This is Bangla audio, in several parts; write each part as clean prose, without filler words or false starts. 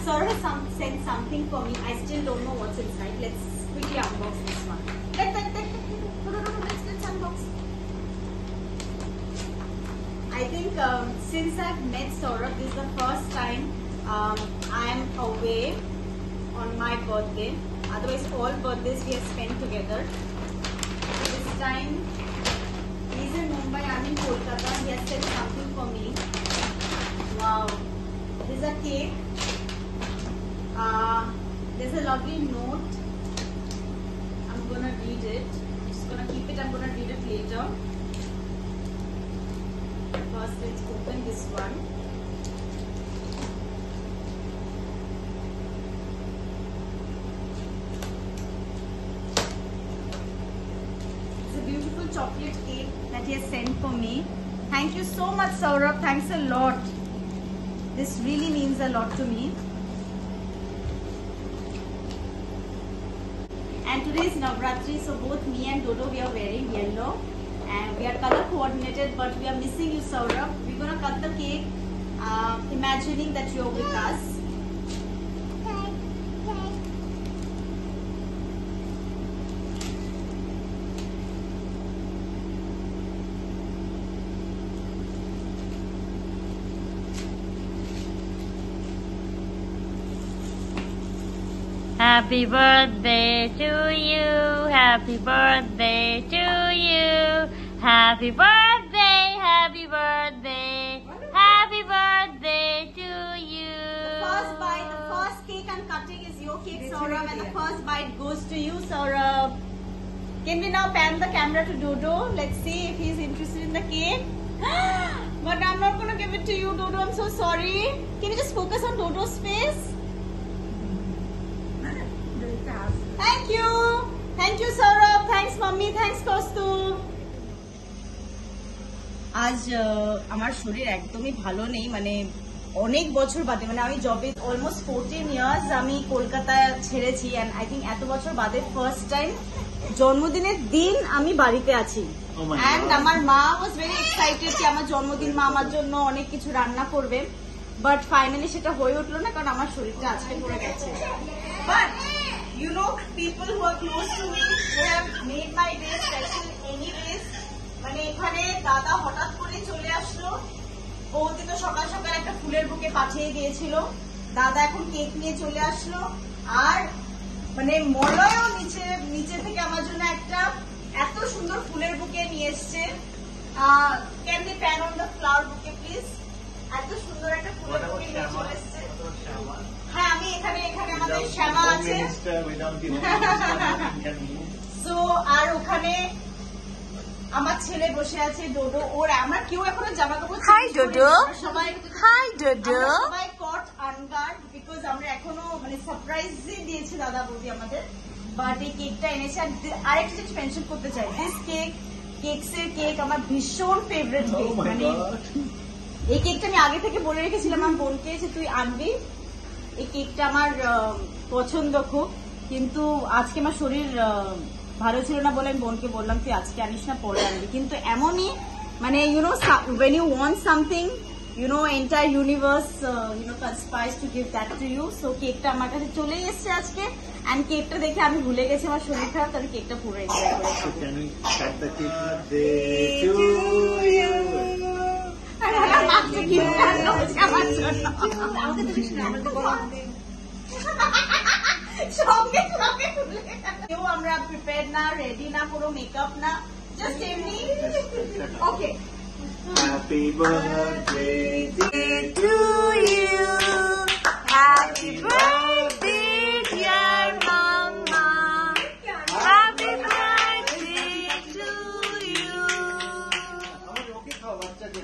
Saurav has sent something for me. I still don't know what's inside. Let's quickly unbox this one. Let's unbox. I think since I've met Saurav, this is the first time I am away on my birthday. Otherwise, all birthdays we have spent together. This time, he's in Mumbai, I'm in Kolkata. He has sent something for me. Wow. This is a cake. There's a lovely note. I'm gonna read it. I'm just gonna keep it. I'm gonna read it later. First, let's open this one. It's a beautiful chocolate cake that he has sent for me. Thank you so much, Saurav. Thanks a lot. This really means a lot to me. And today is Navratri, so both me and Dodo, we are wearing yellow. And we are color coordinated, but we are missing you, Saurav. We're gonna cut the cake, imagining that you're with us. Happy birthday to you, happy birthday to you, happy birthday, happy birthday, happy birthday to you. The first bite, the first cake I'm cutting is your cake, Saurav, and the first bite goes to you, Saurav. Can we now pan the camera to Dodo? Let's see if he's interested in the cake. But I'm not going to give it to you, Dodo. I'm so sorry. Can you just focus on Dodo's face? Thank you. Thank you, Saurav. Thanks, Mummy. Thanks, Kaustubh. আজ আমার শরীর একদমই ভালো নেই, মানে অনেক বছর বাদে, মানে আমি জবে অলমোস্ট 14 ইয়ার্স আমি কলকাতা ছেড়েছি, এন্ড আই থিঙ্ক এত বছর বাদে ফার্স্ট টাইম জন্মদিনের দিন আমি বাড়িতে আছি। এন্ড আমার মা ওয়াজ ভেরি এক্সাইটেড যে আমার জন্মদিন, মা আমার জন্য অনেক কিছু রান্না করবে, বাট ফাইনালি সেটা হয়ে উঠলো না, কারণ আমার শরীরটা আজকে পড়ে গেছে। But you know, people who are close to me, they have made my day special anyways. মানে এখানে দাদা হঠাৎ করে চলে আসলো, বৌদি তো সকাল সকাল একটা ফুলের বুকে পাঠিয়ে দিয়েছিল, দাদা এখন কেক নিয়ে চলে আসলো, আর মানে মলয়ও নিচে থেকে আমার জন্য একটা এত সুন্দর ফুলের বুকে নিয়ে এসছে। Can be pan on the flower বুকে প্লিজ? এত সুন্দর একটা ফুলের বুকে নিয়ে চলে এসছে। হ্যাঁ, আমি এখানে আমাদের শ্যামা আছে, সো আর ওখানে আমার ছেলে বসে আছে, ডোডো। ওর আমরা কেউ এখনো জামা কাপড়, হাই ডোডো, সবাই হাই ডোডো, সবাই কট আনগার্ড, বিকজ আমরা এখনো মানে সারপ্রাইজ দিয়েছে দাদা বৌদি আমাদের, বাট এই কেকটা এনেছে। আর একটা জিনিস মেনশন করতে চাই, দিস কেক আমার ভীষণ ফেভারিট কেক। মানে এই কেকটা আমি আগে থেকে বলে রেখেছিলাম আমার বোনকে যে তুই আনবি, এই কেকটা আমার পছন্দ খুব, কিন্তু আজকে আমার শরীর ভালো ছিল না বলে আমি বোনকে বললাম তুই আজকে আনিস না, পরে আনবি। কিন্তু এমনই মানে YONO when you want something, you know, entire universe conspires to give that to you. So কেকটা আমার কাছে চলেই এসেছে আজকে, and কেকটা দেখে আমি ভুলে গেছি আমার শরীর খারাপ, তাহলে কেকটা পুরো এনজয় করে আমরা প্রিপেয়ার না, রেডি না, কোনো মেকআপ না, জাস্ট এমনি। Okay, happy birthday to you, happy birthday dear mamma, happy birthday to you. Okay খাও, বাচ্চাকে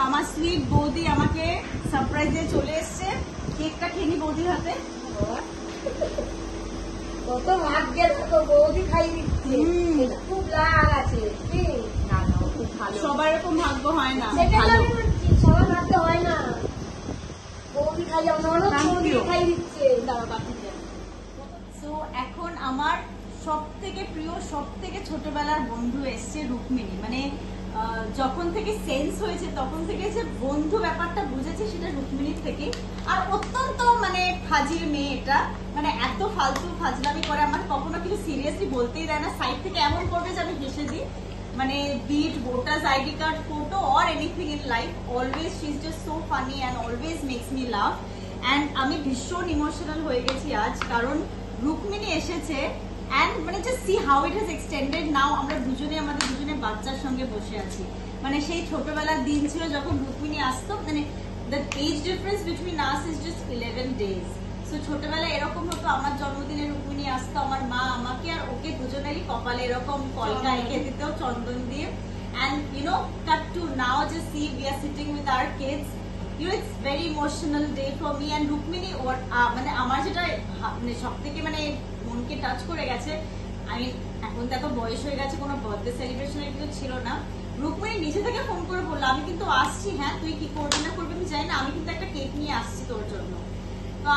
আমার সুইট বৌদি আমাকে সারপ্রাইজ দিয়ে চলে এসছে। কেকটা খেয়ে নি বৌদির হাতে, কত ভাগ্যের বৌদি খাই দিচ্ছে, খুব লাগ আছে। সবার এরকম ভাগ্য হয় না। ছোটবেলার বন্ধু এসছে রুক্মিণী, মানে যখন থেকে সেন্স হয়েছে তখন থেকে যে বন্ধু ব্যাপারটা বুঝেছি সেটা রুক্মিণীর থেকে। আর অত্যন্ত মানে ফাজিল মেয়ে এটা, মানে এত ফালতু ফাজলামি করে, আমার কখনো কিছু সিরিয়াসলি বলতেই দেয় না, সাইড থেকে এমন করবে যে আমি হেসে দিই, মানে be it voters ID card photo or anything in life, always she is just so funny and always makes me love. And আমি ভীষণ ইমোশনাল হয়ে গেছি আজ, কারণ রুক্মিণী এসেছে অ্যান্ড মানে just see how it has extended now. আমরা দুজনে আমাদের দুজনে বাচ্চার সঙ্গে বসে আছি, মানে সেই ছোটবেলার দিন ছিল যখন রুক্মিণী আসতো, মানে the age difference between us is just 11 days। So ছোটবেলায় এরকম হতো, আমার জন্মদিনে রুক্মিণী আসতো, আমার মা আমাকে আর ওকে দুজনেরই কপালে এরকম কলকা এঁকে দিত চন্দন দিয়ে। And you know cut to now just see we are sitting with our kids, you know, it's very emotional day for me and Rukmini মানে আমার যেটা মানে সব থেকে মানে মনকে টাচ করে গেছে, আমি এখন তো এত বয়স হয়ে গেছে, কোনো বার্থডে সেলিব্রেশনের কিছু ছিল না, রুক্মিণী নিজে থেকে ফোন করে বললো আমি কিন্তু আসছি, হ্যাঁ তুই কি করবি না করবি আমি জানি না, আমি কিন্তু একটা কেক নিয়ে আসছি তোর জন্য। তো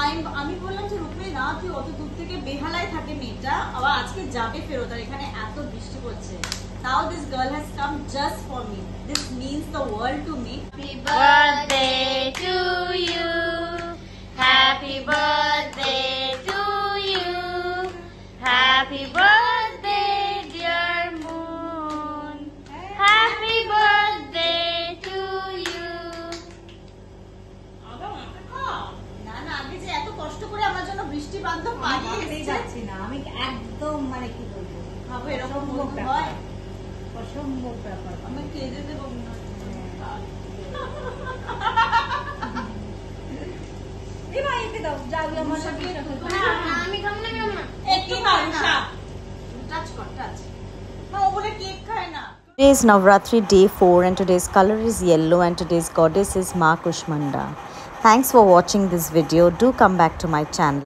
আমি বললাম যে রুক্মিণী না, তুই অত দূর থেকে, বেহালায় থাকে মেয়েটা, আবার আজকে যাবে ফেরত, আর এখানে এত বৃষ্টি পড়ছে, তাও this girl has come just for me, this means the world to me. Happy birthday to you. Happy birthday to you. Happy birthday, dear moon. Happy birthday to you. না না, আগে যে এত কষ্ট করে আমার জন্য বৃষ্টি বান্ধব পাঠিয়ে যাচ্ছি না, আমি একদম মানে কি বলবো, খাবো এরকম হয়, অসম্ভব ব্যাপার, আমি কেঁদে দেবো না। Today is Navratri day 4 and today's color is yellow and today's goddess is Ma Kushmanda. Thanks for watching this video. Do come back to my channel.